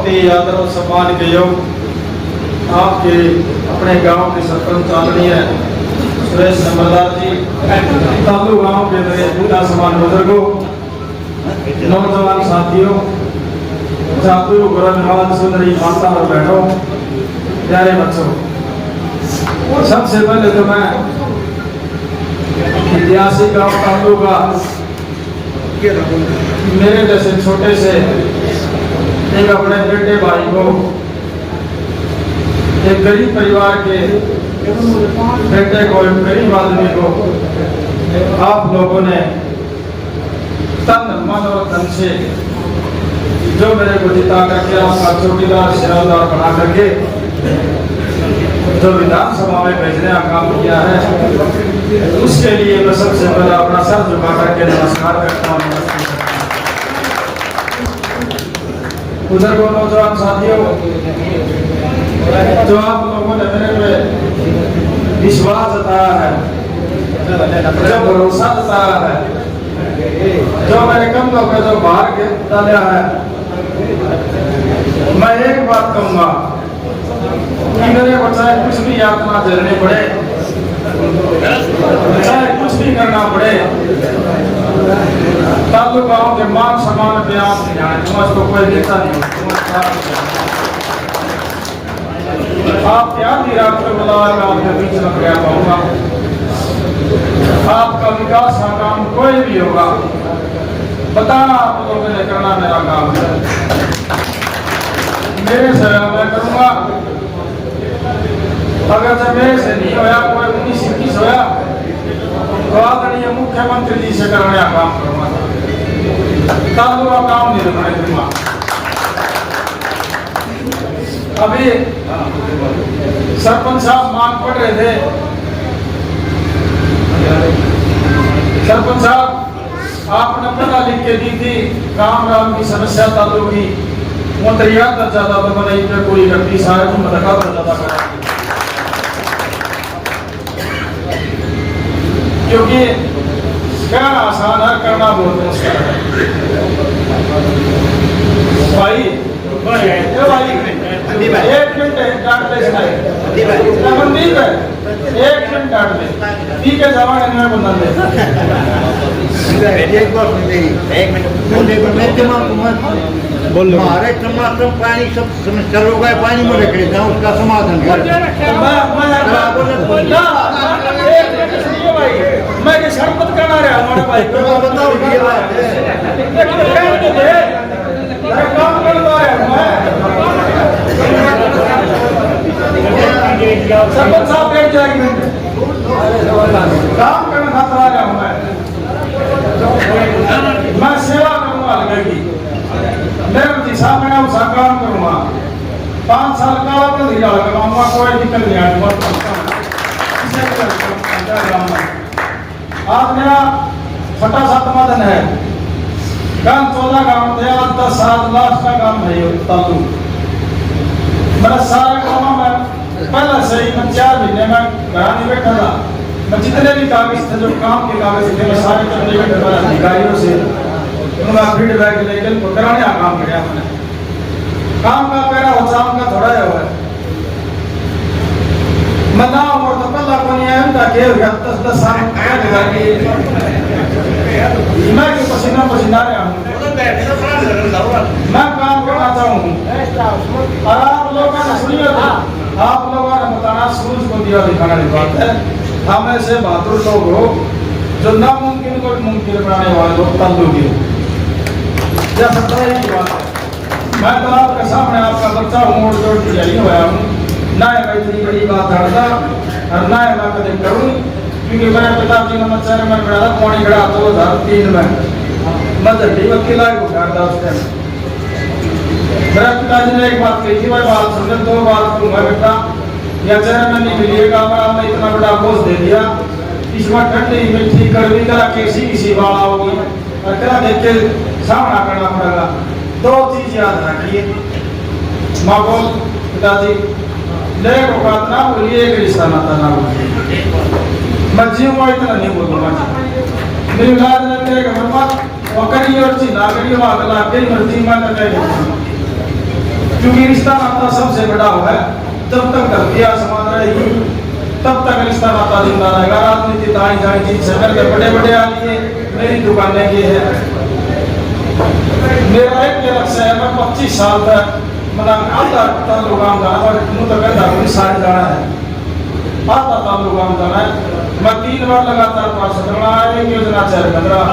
ही आदर और सम्मान के योग आपके अपने गांव के सरपंच आदरणीय सुरेश नंबरदार जी, तालू गांव के मेरे पूरा समान बुजुर्गों, नौजवान साथियों, जातु गुरु सुंदरी माता और बहनों, प्यारे बच्चों, सबसे पहले तो मैं ऐतिहासिक गांव तालू का मेरे जैसे छोटे से एक अपने बेटे भाई को, एक गरीब परिवार के बेटे को, एक गरीब आदमी को आप लोगों ने तन मन और धन से जो मेरे को जिता करके आपका चौकीदार सेवादार बना करके जो विधानसभा में भेजने का काम किया है, उसके लिए मैं सबसे पहले अपना सर झुका करके नमस्कार करता हूँ। उधर को नौजवान साथियों, जो आप लोगों ने मेरे पे विश्वास जताया है, जो भरोसा जताया है, जो मेरे कंधों पे जो भार के डाला है, मैं एक बात कहूंगा कि मेरे को चाहे कुछ भी यातना झेलनी पड़े, चाहे कुछ भी करना पड़े, तालु गांव के मान सम्मान पे आप को कोई देता नहीं। आप प्यार की रात पे बुलाएगा, आपके बीच में गया पाऊंगा। आपका विकास का काम कोई भी होगा, बताना आप लोगों ने करना मेरा काम है। मेरे से मैं करूंगा, अगर जब मेरे से नहीं होया, कोई 19-21 होया, तो आदरणीय मुख्यमंत्री जी से करने का काम करूंगा। तालु का काम नहीं रखने दूंगा। अभी सरपंच साहब मांग पढ़ रहे थे, सरपंच साहब आपने पता लिख के दी थी राम की समस्या तालु की, वो तैयार कर जाता तो मैंने इतने कोई व्यक्ति सारे को मदद कर जाता, क्योंकि कहना आसान है, करना बहुत मुश्किल है। भाई एक मिनट डांट ले, मनदीप है, एक मिनट डांट ले, ठीक है जमा करने में बंदा ले, बोल हमारे टमाटर पानी सब समस्या हो गए, पानी में रख लेता हूँ, उसका समाधान मैं ये शरबत करना रहा हमारे भाई को बताओ, ये बात है काम करना है। सरपंच साहब बैठ जाएंगे, काम करना खाता रहा हूँ मैं सेवा करूंगा लगेगी, मेरे दिशा में उसका काम करूंगा, 5 साल का अपना धीरा लगाऊंगा, कोई दिक्कत नहीं आएगी। आज मेरा छोटा सा समाधान है, गांव 14 गांव थे, आज 10 साल लास्ट का काम है तालु। मेरा सारा काम में पहले से ही मैं 4 महीने में घर नहीं बैठा था, मैं जितने भी कागज थे, जो काम के कागज थे, मैं सारे करने बैठा अधिकारियों से उनका फीडबैक लेकर कराने का काम किया मैंने। काम का पहला उत्साह का थोड़ा है मना और तो पल्ला कोनी है उनका के 10 साल मैं के पसीना रहा हूँ, मैं काम करना चाहूँ। और आप लोगों ने सुनिए, आप लोगों ने बताना सूरज को दिया दिखाना की बात है। हम ऐसे बहादुर लोग हो जो नामुमकिन को मुमकिन बनाने वाले लोग तालु की बात है। मैं तो आपके सामने आपका बच्चा मोड़ तोड़ के यही होया हूँ, ना मैं इतनी बड़ी बात हड़ता और ना मैं कभी करूँ, क्योंकि मेरे पिताजी ने मैं चेयरमैन बना था पौनी खड़ा 2003 में, मैं झंडी वकील को उठाता उस टाइम। मेरे पिताजी ने एक बात कही थी, भाई बात सुन 2 बात कहूँगा बेटा, या चेयरमैन नहीं मिलिएगा, हमने इतना बड़ा बोझ दे दिया, इस बार ठंडी मिट्टी कड़वी करा किसी बाला होगी और करा देख के सामना करना पड़ेगा। 2 चीज याद रखिए, माँ बोल पिताजी लेक औकात ना बोलिए, एक रिश्ता नाता ना बोलिए, मैं जीऊंगा इतना नहीं बोलूंगा। मेरी औलाद ने मेरे घर में और करी और ची ना करी, वहां गला के मर्जी में ना कहे क्योंकि रिश्ता नाता सबसे बड़ा हुआ है। जब तक धरतियां समान रहेगी तब तक रिश्ता नाता जिंदा रहेगा। राजनीति ताई जानी चीज से करके बड़े बड़े आदमी मेरी दुकानें की है। मेरा एक लक्ष्य है, मैं 25 साल तक मतलब आता ताल्लुक आम जाना और मुँह तक दाखिल सारे जाना है, आता ताल्लुक आम जाना है। मैं 3 बार लगातार पार्षद बना, एक योजना चेयर कर रहा,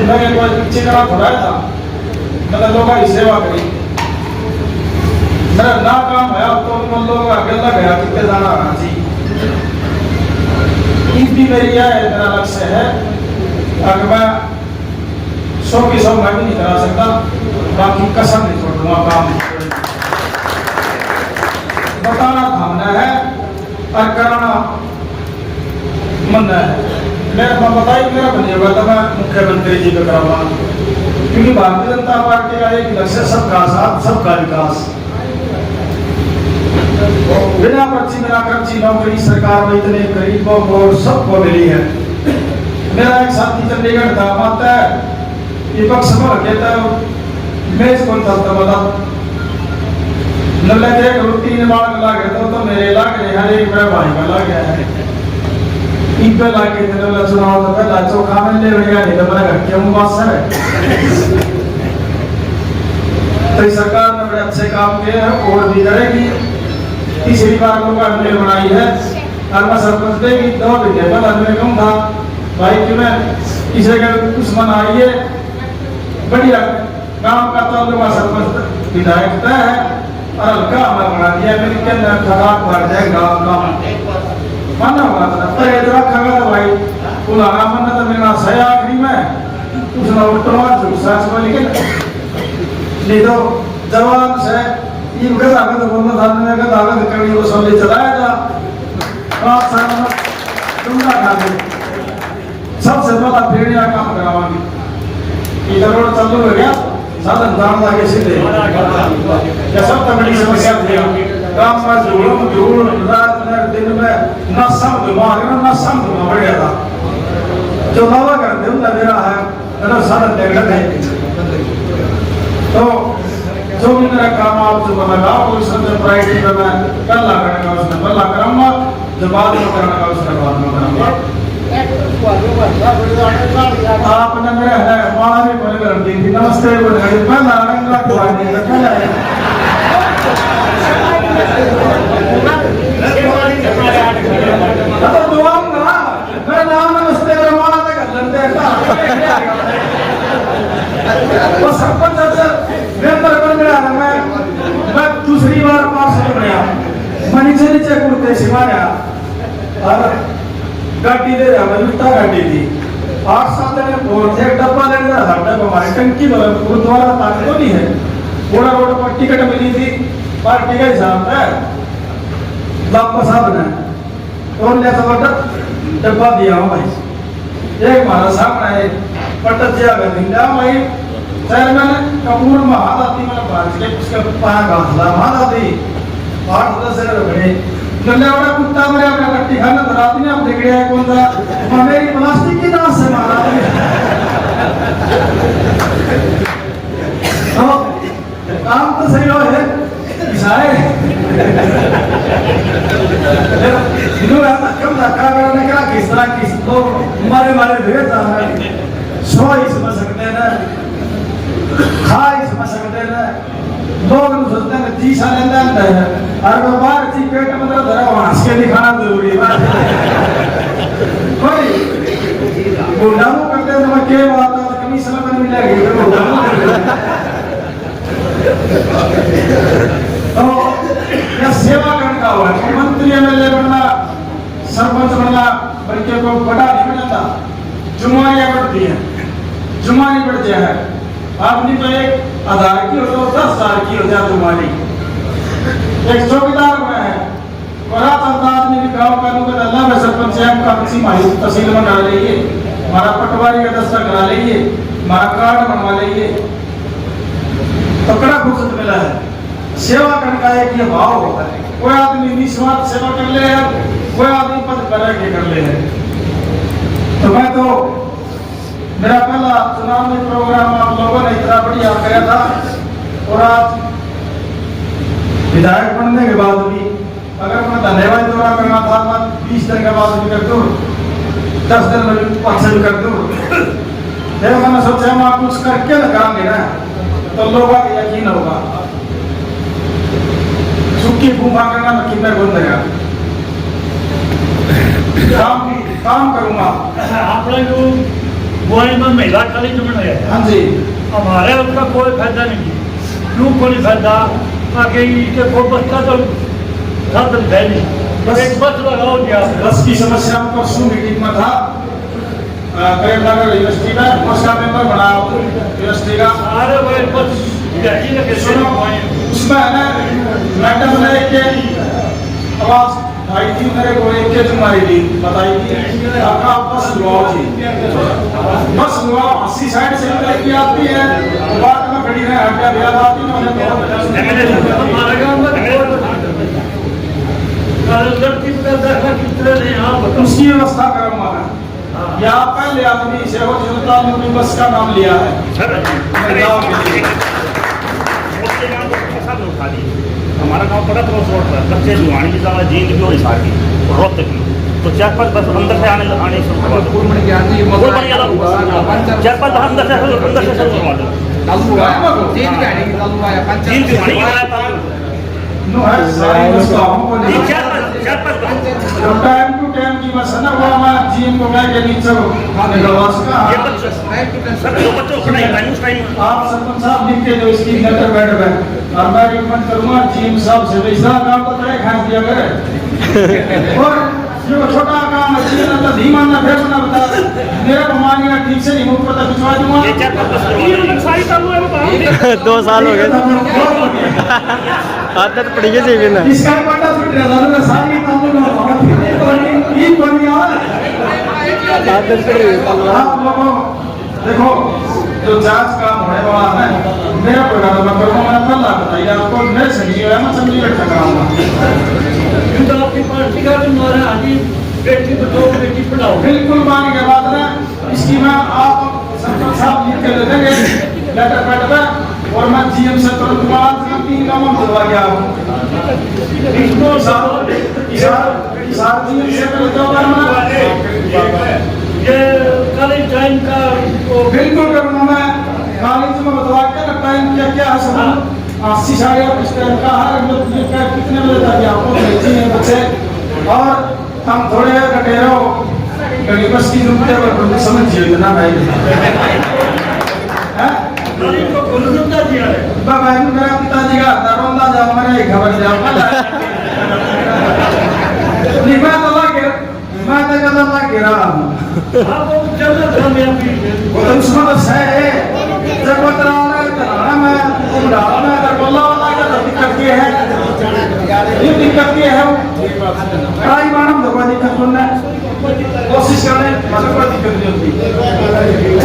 मैंने कोई पीछे का थोड़ा था, मैंने लोगों की सेवा करी, मेरा ना काम है तो उन लोगों का अकेला गया कितने जाना आना चाहिए। भी मेरी यह है, मेरा लक्ष्य है। अगर मैं 100 की 100 मैं भी नहीं करा सकता, बाकी कसम नहीं छोड़ूंगा, काम बताना थामना है और कराना मनना है। मैं बताई मेरा बने हुआ था, मैं मुख्यमंत्री जी को कराऊंगा, क्योंकि भारतीय जनता पार्टी का एक लक्ष्य सबका साथ सबका विकास। बिना पर्ची बिना खर्ची नौकरी सरकार में इतने गरीबों को सबको मिली है। मेरा एक साथी चंडीगढ़ था, माता है विपक्ष को कहता है मैं इसको बता नल्ले के रोटी ने बाल गला गया तो मेरे लाग रहे हर एक मेरा भाई गला गया है। इन पे लाके नल्ला चुनाव तो पहला चोखा में ले गया नहीं तो मेरा घर क्यों बस है। तो सरकार ने बड़े अच्छे काम किए हैं और भी करेगी। तीसरी बार लोग हमने बनाई है और मैं सरपंच देगी 2 महीने बाद हमने कहूँगा भाई कि मैं किसी का दुश्मन आई है बढ़िया काम करता हूँ, तो सरपंच विधायक तय है और हल्का हमें बना दिया, मेरे के अंदर खराब भर जाएगा काम मानना होगा तो इतना खगा तो भाई बुलाना मरना तो मेरा सही आखिरी में उसने उल्टा झुकसा लेकिन नहीं तो जवान से इनका ताकत बोलना सामने का ताकत कभी वो सब ले चलाया था आप सामने तुमना खाते सबसे पहला फेड़िया काम करावांगे इधर रोड चालू हो गया साधन दाम लाके सीधे ये सब तगड़ी समस्या थी। काम में धूल रात में दिन में ना समझ मारना ना समझ बढ़ गया था। जो दावा करते हैं मेरा है मेरा साधन टेकड़ है तो जो भी मेरा काम आप जो लगाओ कोई सबसे प्रायोरिटी पे मैं पहला करने का उसमें पहला करूँगा, जो बाद में करने का उसमें बाद में करूँगा। आपने मेरे है वहाँ भी बोले करती थी नमस्ते बोले मैं नारायण का तो दुआऊंगा मेरा नाम नमस्ते रवाना तक वो सरपंच मेंबर बन गया मैं दूसरी बार पार्षद बना, मैं नीचे कुर्ते सिवाया और गाड़ी दे रहा मैं जुटा गाड़ी थी 8-7 दिन बोल थे डब्बा ले रहा था डब्बा हमारी टंकी में गुरुद्वारा ताकत तो नहीं है पूरा रोड पर टिकट मिली थी पार्टी का हिसाब है वापस आ बना और ले तो डब्बा दिया हूँ भाई एक हमारा सामने है पटत जाकर दिंदा भाई चेयरमैन कपूर महादाती में बाज के उसके पाया घासला महादाती 8-10 रगड़े गले वाला कुत्ता मेरे अपना कट्टी खाना रात में आप देख रहे हैं कौन सा मेरी प्लास्टिक की नाश से मारा तो काम तो सही हो है इसाए इन्होंने कम धक्का करने का किस तरह किस तो मारे भेज रहा है सो ही समझ सकते हैं ना खा ही समझ सकते हैं ना लोग सोचते हैं 30 साल अंदर है और बाहर थी पेट में तो धरा हंस के दिखाना जरूरी है कोई गुंडामो करते हैं तो क्या बात है कमीशन में मिलेगी तो यह सेवा करने का हुआ है मंत्री एमएलए बनना सरपंच बनना बल्कि को बड़ा नहीं बनता जुम्मानियां बढ़ती हैं जुम्मानी बढ़ जाए है आपने तो 1,000 की हो तो 10,000 की हो जाए जुम्मानी एक चौकीदार बना है और आदमी भी गाँव का लोग अल्लाह में सरपंच का हमारी तहसील बना लीजिए हमारा पटवारी का दस्ता करा लीजिए हमारा कार्ड बनवा लीजिए तो कड़ा फुर्सत मिला है सेवा करने का एक ये भाव होता है कोई आदमी निस्वार्थ सेवा कर ले कोई आदमी पद कर ले तो मैं तो मेरा पहला चुनावी प्रोग्राम आप लोगों ने इतना बढ़िया किया था और आज विधायक बनने के बाद भी अगर मैं धन्यवाद दौरा करना था, मैं 20 दिन के बाद भी कर दूँ, 10 दिन में भी 5 दिन कर दूँ। फिर मैंने सोचा मैं कुछ करके लगाएंगे ना तो लोगों का यकीन होगा। सुखी फूफा करना मैं कितना बंदेगा, काम करूंगा। आपने जो बुआई में महिला खाली जमन है, हाँ जी, हमारे उसका कोई फायदा नहीं है, क्यों कोई फायदा आगे इसके कोई बच्चा तो साधन है नहीं, बस एक बस लगाओ जी आप। बस की समस्या में परसों मीटिंग में था करीमनगर यूनिवर्सिटी में, उसका मेंबर बना यूनिवर्सिटी का। अरे भाई बस यही लगे सुनो, उसमें है ना मैडम ने एक आवाज आई थी मेरे को, एक तुम्हारी दी बताई थी आपका बस दुआओ जी, बस दुआओ 80 साइड से लड़की आती है, बात में खड़ी है हटिया दिया आती है, हमारे गांव में लड़की का देखा कितने नहीं, हाँ बताओ उसकी व्यवस्था करूंगा मैं। यहाँ पहले आदमी से हो जनता ने भी बस का नाम लिया है। हमारा गांव पड़ा क्रॉस रोड पर, बच्चे जुआनी की जगह जींद की और हिसार की रोहत की, तो 4-5 बस अंदर से आने शुरू करवा दो। चार पाँच बस अंदर से शुरू करवा दो। जींद जुआनी की नो है सारी व्यवस्थाओं को नहीं, 4-5 जो टाइम टू टाइम की बस है ना वो मैं जीएम को मैं के नीचे निकलवा सका। ये बच्चे सर दो बच्चों को नहीं टाइम उस टाइम आप सरपंच साहब लिख के जो इसकी लेटर बैठ गए और मैं रिकमेंड करूंगा जीएम साहब से ऐसा काम तो करे खास दिया करे। और जो छोटा काम है जीएम ना तो धीमा ना फिर ना बता मेरा प्रमाण या ठीक से नहीं मुझ पर भिजवा दूंगा। ये 4-5 बस ये सारी चालू है वो 2 साल हो गए, आदत पड़ी है जी बिना। इसका पता फिर रहता सारी काम में ये बढ़िया आदत पड़ी है। आप लोगों देखो जो जांच काम होने वाला है मेरा प्रोग्राम मैं करूँगा, मैं कल बताइए आपको मेरे से नहीं है, मैं चंडी बैठा कराऊंगा। क्योंकि आपकी पार्टी का भी नारा है बेटी बचाओ बेटी पढ़ाओ, बिल्कुल मांग के बाद ना इसकी मैं आप सरपंच साहब लिख के दे देंगे लेटर पैड पे, और मैं जीएम से तुरंत बाद 3 काम करवा गया हूँ। इसको साहब इसार जीएम से पहले तो ये कॉलेज टाइम का बिल्कुल करूँगा मैं। कॉलेज में बतवा के ना टाइम क्या क्या है सब 80 साढ़े 8 टाइम का है, मतलब ये क्या कितने बजे तक आपको भेजी है बच्चे, और हम थोड़े कटेरो गरीबस की रुपये पर समझिए इतना भाई है कॉलेज को गुलजुदा दिया है। बाबा मेरा पिताजी का दरोंदा जाओ मैंने एक खबर जाओ नहीं मैं तो लगे मैं तो कदम लगे रहा हूँ आप वो चलना था मेरा भी वो तो उसमें तो है जब वो तराना मैं उड़ा मैं अगर बोला वाला का तो दिक्कत ये है, ये दिक्कत ये है ट्राई मारम तो कोई दिक्कत नहीं है, कोशिश करें मतलब कोई दिक्कत नहीं होती,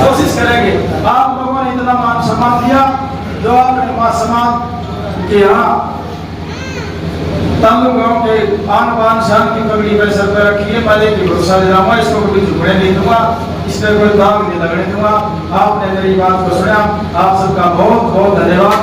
कोशिश करेंगे। आप लोगों ने इतना मान सम्मान दिया जो आपने मान सम्मान के यहाँ तालु गांव के आन बान शान की पगड़ी पर सर पर रखी है, पहले की भरोसा दे रहा हूँ, इसको कभी झुकने नहीं दूंगा, इसमें कोई दाग नहीं लगने दूंगा। आपने मेरी बात को सुना, आप सबका बहुत बहुत धन्यवाद।